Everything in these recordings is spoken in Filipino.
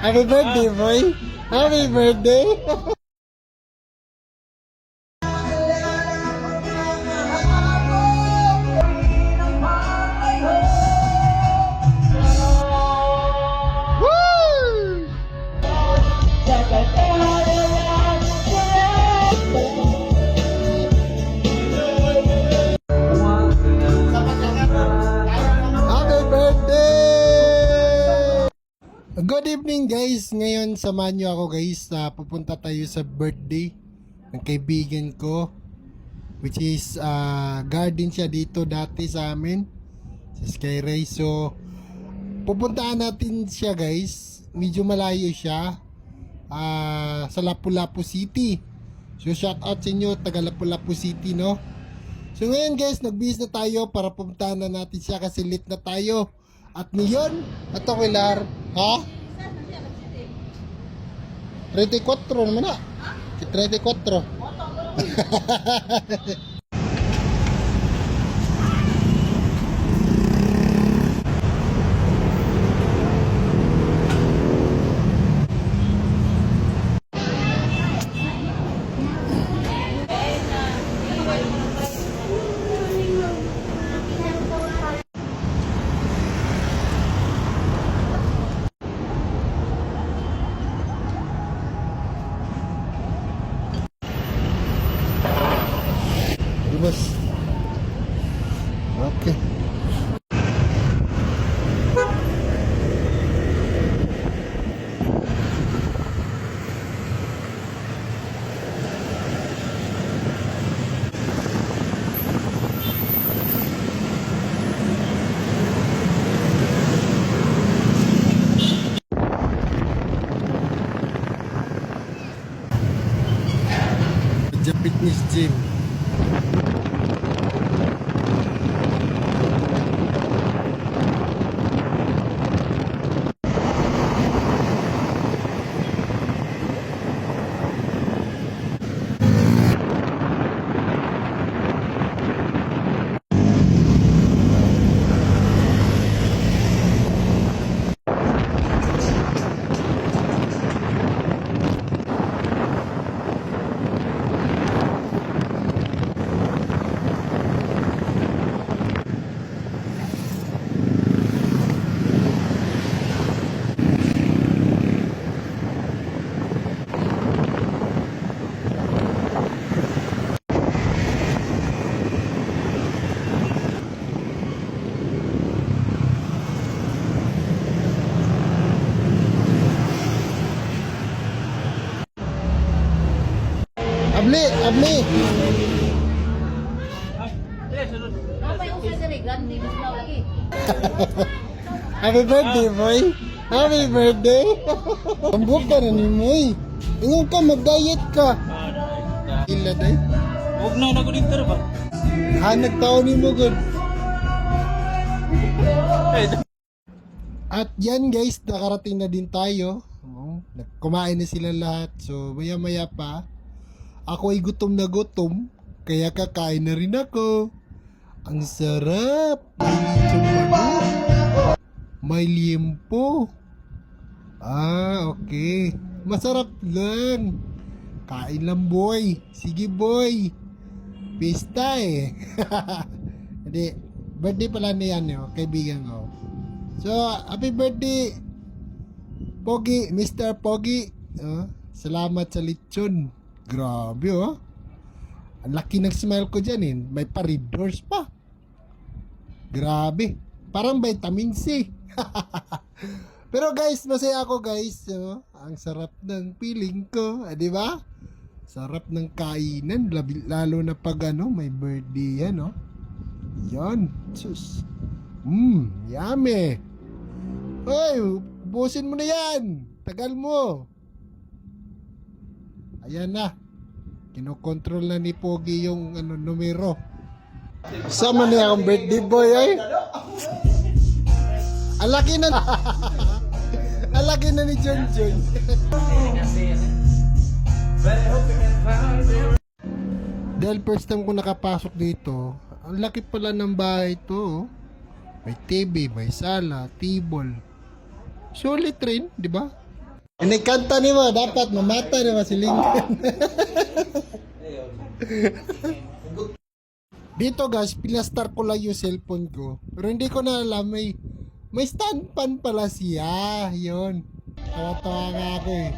Happy birthday, boy! Happy birthday! Woo! Happy birthday! Good evening guys! Ngayon samahan nyo ako guys na pupunta tayo sa birthday ng kaibigan ko, which is garden siya dito dati sa amin sa Skyray. So pupuntaan natin siya guys. Medyo malayo siya sa Lapu-Lapu City. So shout out sa inyo taga Lapu-Lapu City, no? So ngayon guys, nagbihis na tayo para pupuntahan na natin siya kasi late na tayo. At ngayon, ito Kilar, ha? 34 naman na. 34. Bos. Oke. Kerja fitness gym. Abli. Apa yung usil dari grande mas mau lagi? Happy birthday, boy. Happy birthday. Ambok ka na ni Moy. Ingon ka, mag-diet ka. Ila day. Huwag na ako dito ba? Hanag taon ni mo, good. At yan guys, nakarating na din tayo. Kumain na sila lahat. So, maya-maya pa. Ako ay gutom na gutom, kaya kakain na rin ako. Ang sarap! May lechon manok. May liempo. Okay. Masarap lang. Kain lang boy. Sige boy. Pista eh. Hindi. Birthday pala na yan yun, kaibigan ko. So, happy birthday Pogi, Mr. Pogi. Salamat sa lechon. Grabe oh. Ang laki ng smile ko dyan eh. May paridors pa. Grabe. Parang vitamin C. Pero guys, masaya ako guys. Ang sarap ng feeling ko. Di ba? Sarap ng kainan. Lalo na pag may birthday yan. Yan. Sus. Yummy. Hoy, busin mo na yan. Tagal mo. Ayan na. Kinokontrol na ni Pogi yung numero. Sama niya akong birthday boy ay. Alaki na. Alaki na ni John John. Dahil first time ko nakapasok dito, ang laki pala ng bahay to. May TV, may sala, table. Solid rin, di ba? Inikanta ni mo, dapat mamata ni mo si Lincoln. Dito guys, pinastar ko lang yung cellphone ko. Pero hindi ko na alam, may stand fan pala siya. Yun. Tawa-tawa nga ako eh.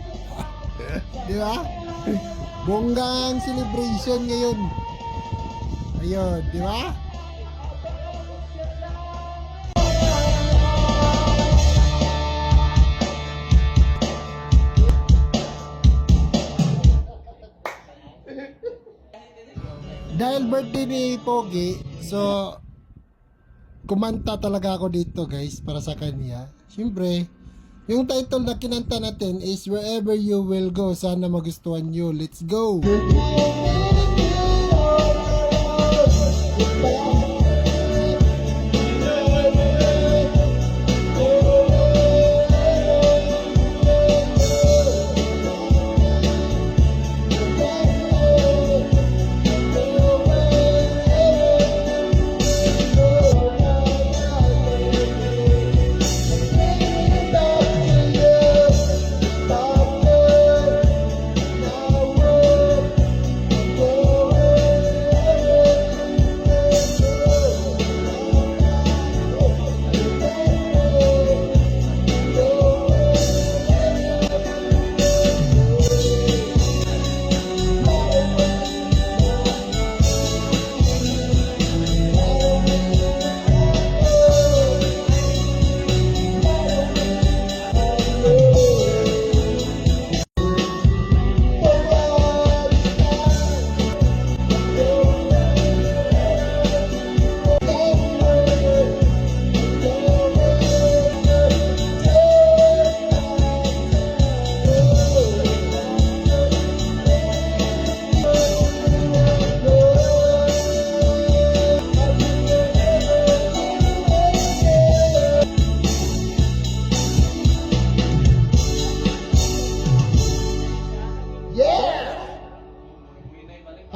Di ba? Bonggang celebration ngayon. Ayun, di ba? Dahil birthday ni Pogi, so kumanta talaga ako dito guys para sa kanya. Siyempre, yung title na kinanta natin is Wherever You Will Go. Sana magustuhan nyo. Let's go!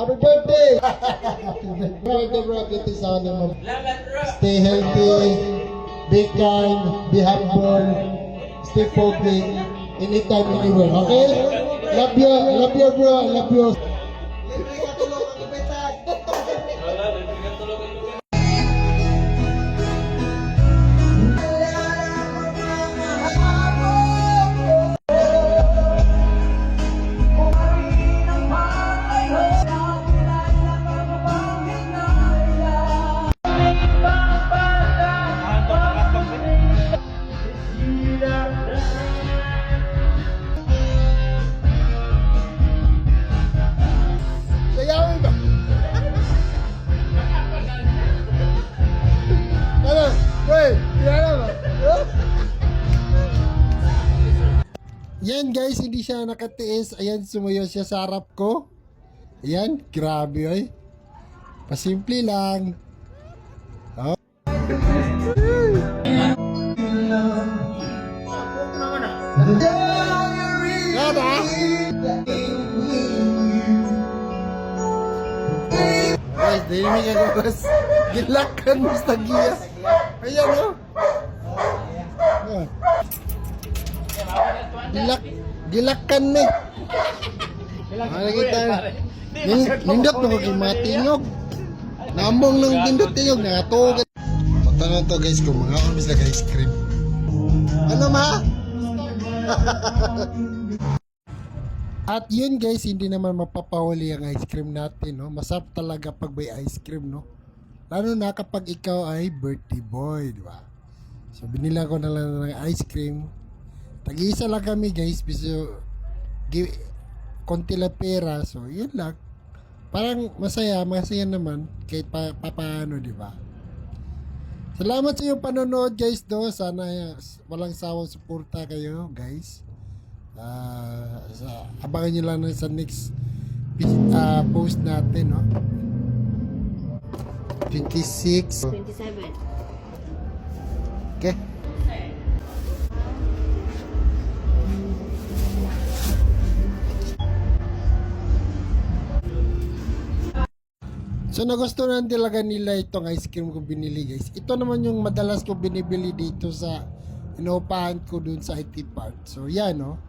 Happy birthday! Happy birthday, bro. Kita sa mo. Stay healthy, be kind, be humble, stay focused, anytime, anywhere. Okay? Love you, bro. Love you. Sayawin ba? Ano? Wait, yan ba? Yan guys, hindi siya nakatiis. Ayan, sumuyo siya sa harap ko. Ayan, grabe oy. Pasimple lang. Oh. Nada. Guys, dinig ako guys. Gilakan mo sa giya. Ayan oh. Oh. Gilakan ni. Nakita. Nindot mo kay mga tingog. Namong ng nindot tingog nga tugat. Patanong to guys kung mga orbis na ice cream. Ano ma? At yun guys, hindi naman mapapahuli ang ice cream natin, no? Masarap talaga pag may ice cream, no? Lalo na kapag ikaw ay birthday boy, di ba? So binila ko na lang ng ice cream. Tag-iisa lang kami guys, biso konti lang pera, so yun lang. Parang masaya naman kahit paano, di ba? Salamat sa iyong panonood guys, do. Sana walang sawang suporta kayo guys. Abangan nyo lang sa next post natin, no? 26 27. Okay. So nagustuhan talaga nila itong ice cream ko binili guys. Ito naman yung madalas ko binibili dito sa inuupahan ko dun sa IT Park. So yan, no.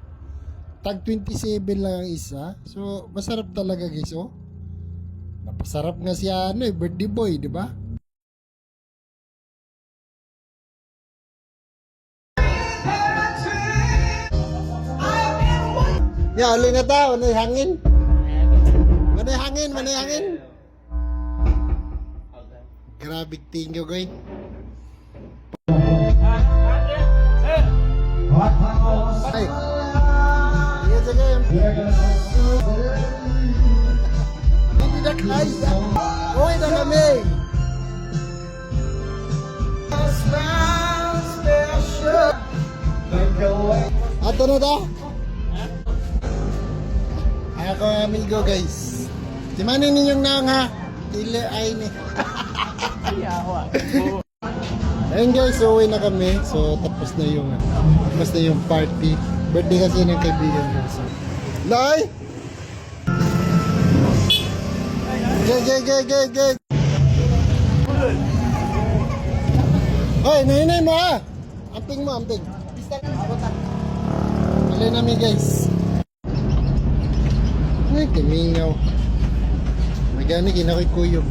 tag 27 lang ang isa. So, masarap talaga guys, oh. Napasarap nga siya, ano eh, birthday boy, di ba? Ya, uli na ta, manay hangin. Manay hangin, manay hangin. Grabe tingyo, guys. Ay. Iya sige. Hindi na kaya. Uy na kami. Ato na ta. Ako amigo guys. Si manin ninyong nang ha. Dili ay ni. Ayun guys, so uwi na kami. So tapos na yung party. Birthday kasi ng kaibigan ko. So, Nay! Gay! Hoy, nahinay mo ha! Amping mo, amping. Alay namin guys. Ay, kamingaw. Magani, kinakoy kuyog.